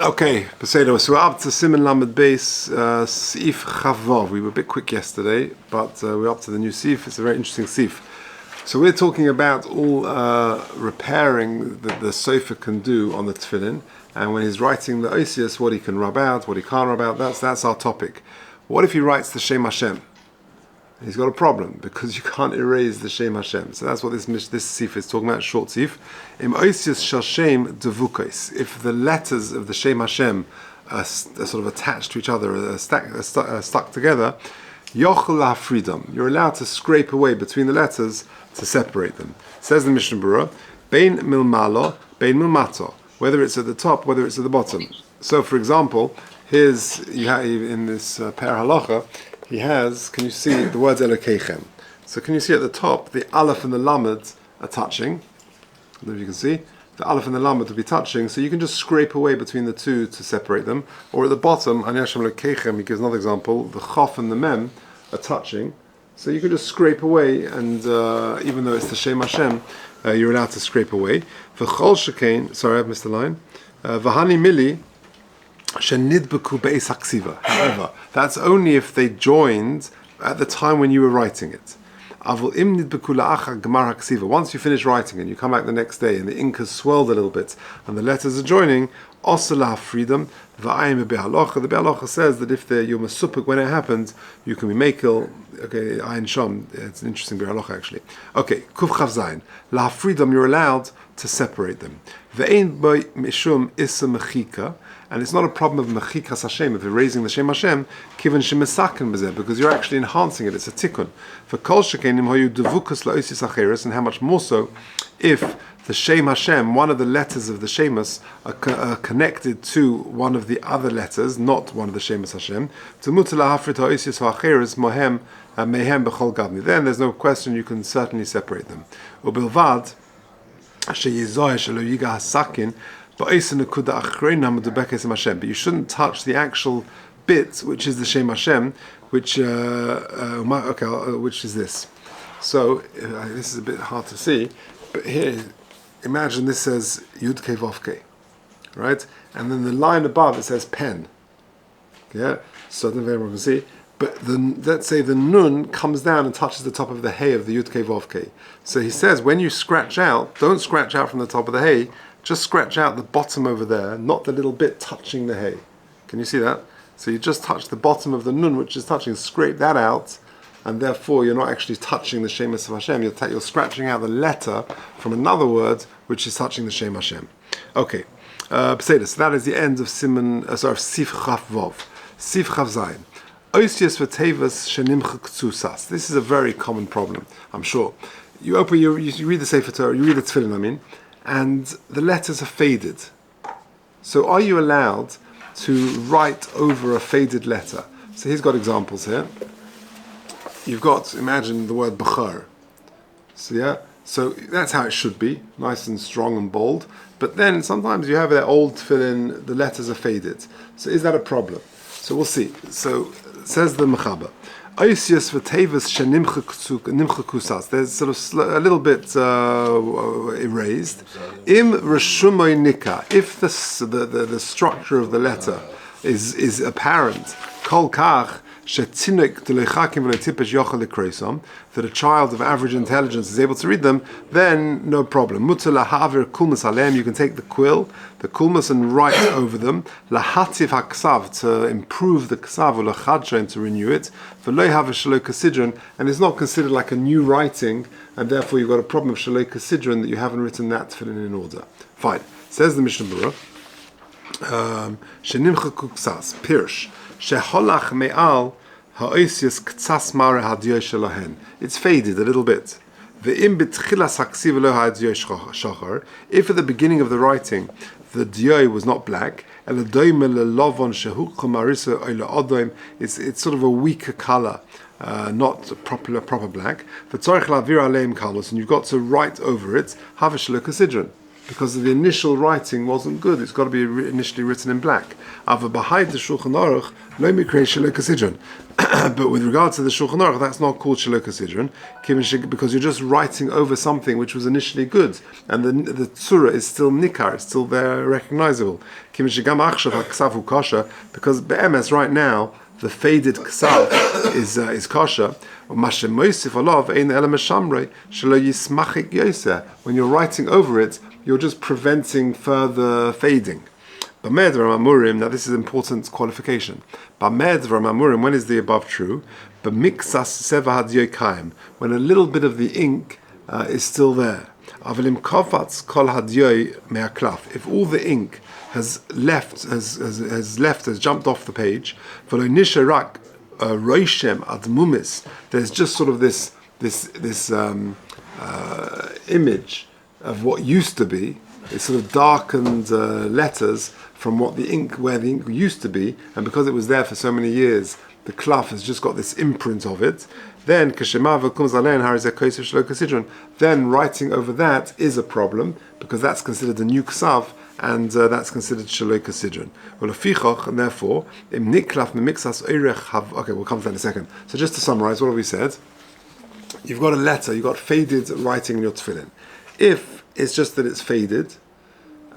Okay, Peseda, so we're up to Siman Lamed Beis, Sif Chavov. We were a bit quick yesterday, but we're up to the new Sif. It's a very interesting Sif. So we're talking about all repairing that the sofa can do on the tefillin, and when he's writing the Osius, what he can rub out, what he can't rub out, that's our topic. What if he writes the Shem Hashem? He's got a problem because you can't erase the Shem Hashem. So that's what this sif is talking about, short sif. Im oisius shel Shem devukos. If the letters of the Shem Hashem are sort of attached to each other, are stuck together, yochel la'afridam. You're allowed to scrape away between the letters to separate them. Says the Mishnah Berurah, bein milmalo, bein milmato. Whether it's at the top, whether it's at the bottom. So, for example, here's you have in this per halacha. He has, can you see the words Elokeichem? So can you see at the top, the Aleph and the Lamed are touching. I don't know if you can see. The Aleph and the Lamed will be touching, so you can just scrape away between the two to separate them. Or at the bottom, Ani Hashem Elokeichem, he gives another example, the Chaf and the Mem are touching. So you can just scrape away, and even though it's the Shem Hashem, you're allowed to scrape away. V'chol shekain, sorry, I've missed the line. V'hani mili, however, that's only if they joined at the time when you were writing it. Once you finish writing and you come back the next day and the ink has swelled a little bit and the letters are joining, freedom. The Be'alocha says that if you're masupik when it happens, you can be mekel. Okay, ayin sham. It's an interesting Be'alocha actually. Okay, kuf chav zayin. La freedom, you're allowed to separate them. Ve'ein by mishum issa mechika. And it's not a problem of mechikas Hashem, if you're raising the Shem Hashem, kiven shemesaken bezeh, because you're actually enhancing it. It's a tikkun. For kol shekenim hoyu devukas la'osis acheres, and how much more so if the Shem Hashem, one of the letters of the Shemus, are connected to one of the other letters, not one of the Shemus Hashem. Tumut lahafrit ha'osis ha'acheres mohem mehem b'chol gavni. Then there's no question, you can certainly separate them. Ubilvad sheyizoy shelo yiga hasakin. But you shouldn't touch the actual bit, which is the Shem Hashem, which is this. So this is a bit hard to see, but here, imagine this says Yud Kei Vav Kei, right? And then the line above it says pen. Yeah, so I don't know if everyone can see. But let's say the nun comes down and touches the top of the hay of the Yud Kei Vav Kei. So he says when you scratch out, don't scratch out from the top of the hay. Just scratch out the bottom over there, not the little bit touching the hay. Can you see that? So you just touch the bottom of the nun, which is touching, scrape that out, and therefore you're not actually touching the Shemus of Hashem, you're scratching out the letter from another word, which is touching the Shem Hashem. Okay, so that is the end of Sif Chaf Vov. Sif Chaf Zayin. Osius v'tevas shenimcha k'tzusas. This is a very common problem, I'm sure. You open, you read the Sefer Torah, you read the Tefillin, and the letters are faded. So are you allowed to write over a faded letter? So he's got examples here. You've got, imagine the word Bechar. So that's how it should be, nice and strong and bold. But then sometimes you have that old tefillin, the letters are faded. So is that a problem? So we'll see. So says the Mechaber. There's sort of a little bit erased. If the structure of the letter is apparent, that a child of average intelligence is able to read them, then no problem. You can take the quill, the kulmas, and write over them. To improve the ksav, and to renew it. And it's not considered like a new writing, and therefore you've got a problem of shaloi kasidron that you haven't written that tefillin in order. Fine. Says the Mishnah Berurah. Shenimcha kuksas pirsh sheholach me'al ha'oisius ktsas mare hadyoy shelahen. It's faded a little bit. Ve'im betchilas haksiv lo hadyoy shachar. If at the beginning of the writing the dyoy was not black, it's sort of a weaker color, not proper black. And you've got to write over it because the initial writing wasn't good. It's got to be initially written in black. But with regard to the Shulchan Aruch, that's not called Shelo Kasidron, because you're just writing over something which was initially good, and the tzura is still nikar, it's still there, recognizable. Because be'emes right now, the faded ksav is kosher. When you're writing over it, you're just preventing further fading. Now this is an important qualification. When is the above true? When a little bit of the ink is still there. If all the ink has jumped off the page, there's just sort of this image of what used to be. It's sort of darkened letters from where the ink used to be, and because it was there for so many years, the klaf has just got this imprint of it. Then writing over that is a problem, because that's considered a new ksav, and that's considered Shelo Kasidron. And therefore, okay, we'll come to that in a second. So just to summarize, what have we said? You've got a letter, you've got faded writing in your tefillin. If it's just that it's faded,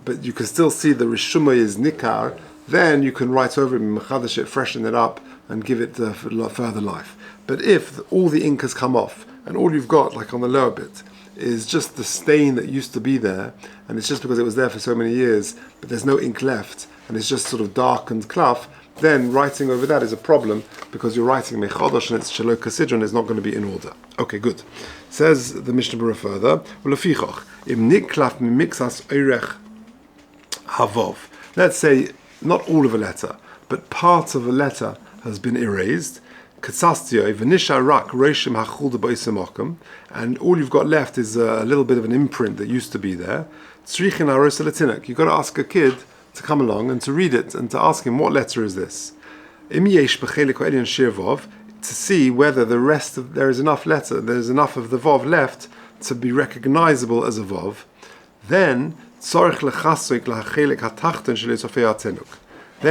but you can still see the rishuma is nikar, then you can write over it, mechadash it, freshen it up, and give it further life. But if all the ink has come off, and all you've got, like on the lower bit, is just the stain that used to be there, and it's just because it was there for so many years, but there's no ink left, and it's just sort of darkened klaf, then writing over that is a problem, because you're writing mechodosh and it's Shelo Kasidron, is not going to be in order. Okay, good. Says the Mishnah Berurah further, let's say not all of a letter, but part of a letter has been erased, and all you've got left is a little bit of an imprint that used to be there. You've got to ask a kid to come along and to read it and to ask him, what letter is this? To see whether there is enough letter, there's enough of the vav left to be recognizable as a vav. Then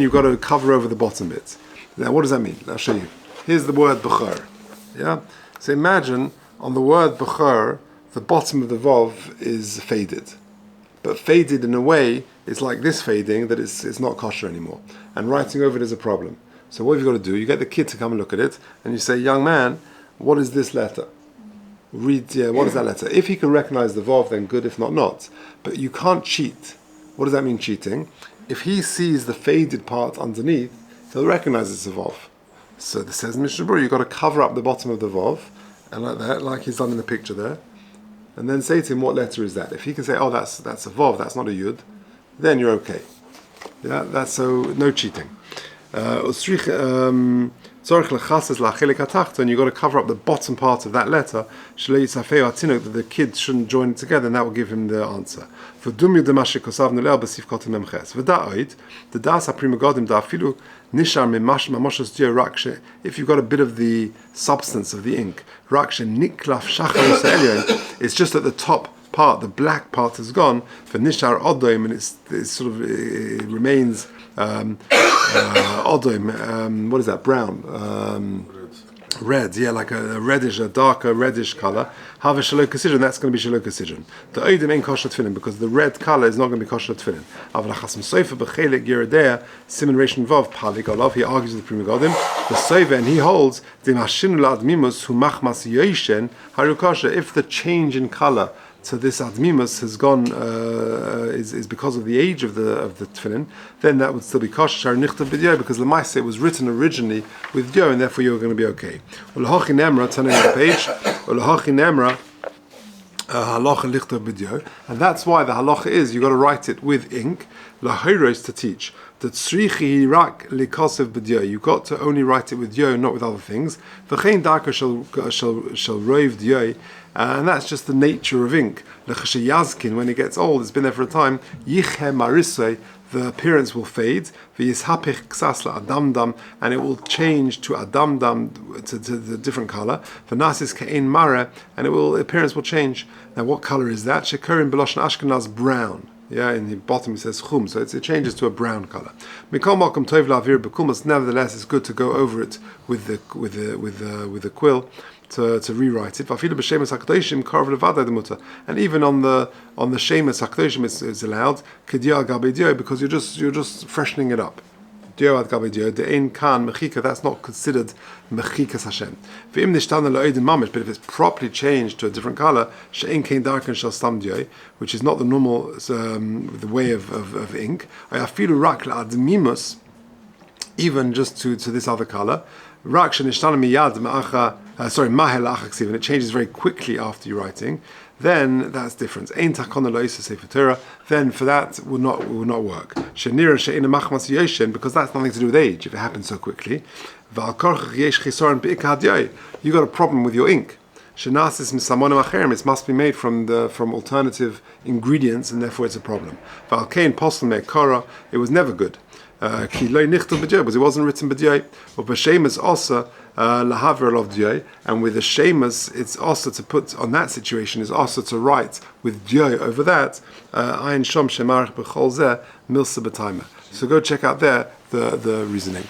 you've got to cover over the bottom bit. Now what does that mean? I'll show you. Here's the word b'chor. Yeah? So imagine on the word b'chor, the bottom of the vav is faded. But faded in a way is like this fading, that it's not kosher anymore. And writing over it is a problem. So what have you got to do? You get the kid to come and look at it, and you say, young man, what is this letter? Read, what is that letter? If he can recognize the vav, then good, if not, not. But you can't cheat. What does that mean, cheating? If he sees the faded part underneath, he'll recognize it's a vav. So this says Mishnah Berurah, you've got to cover up the bottom of the vav, and like that, like he's done in the picture there, and then say to him, what letter is that? If he can say, oh, that's a vav, that's not a yud, then you're okay. Yeah, that's so, no cheating. And you've got to cover up the bottom part of that letter, that the kid shouldn't join it together, and that will give him the answer. If you've got a bit of the substance of the ink, it's just at the top part, the black part has gone, for nishar odoim, and it remains odoim, what is that, brown? Red, yeah, like a darker reddish color. Have a Shelo Kasidron, that's going to be Shelo Kasidron. The oidim ain't kosher tefillin, because the red color is not going to be kosher tefillin. Avla chasm soifa b'chelik yeredea simin reishon vav palik olav. He argues with the Pri Megadim. The soiva, and he holds the mashinu la'admimus hu machmas yoshen haru kosher. If the change in color to this admimus has gone, is because of the age of the tefillin, then that would still be kosher because the Maaseh was written originally with yo, and therefore you're going to be okay. Ulahachi nemra, turning on the page. Ulahachi nemra, halacha lichter b'dio, and that's why the halacha is you got to write it with ink. Lahiros, to teach. That tzrichi rak likosev b'dio. You got to only write it with yo, not with other things. V'chein darka shall roiv dio. And that's just the nature of ink. Yazkin, when it gets old, it's been there for a time, yiche marisei, the appearance will fade, v'yishapich ksasla adamdam, and it will change to adamdam, to the different color, v'nasis ke'in mare, and appearance will change. Now what color is that? Shekorin b'loshen Ashkenaz, brown. Yeah, in the bottom it says chum, so it changes to a brown color. Mikol makom tov la'avir b'kumas. Nevertheless, it's good to go over it with the quill to rewrite it. And even on the shemas hakdoshim it's allowed because you're just freshening it up. That's not considered mechikas Hashem. But if it's properly changed to a different color, which is not the normal the way of ink, even just to this other color, and it changes very quickly after you're writing, then that's different. Then for that will not work. Because that's nothing to do with age if it happens so quickly. You got a problem with your ink. It must be made from alternative ingredients, and therefore it's a problem. It was never good. Because it wasn't written b'diay. Or b'shemas also lahaver of diay, and with the shemas, it's also to put on that situation is also to write with diay over that. Ayin shom shemarich b'chol zeh milsa b'taimer. So go check out there the reasoning.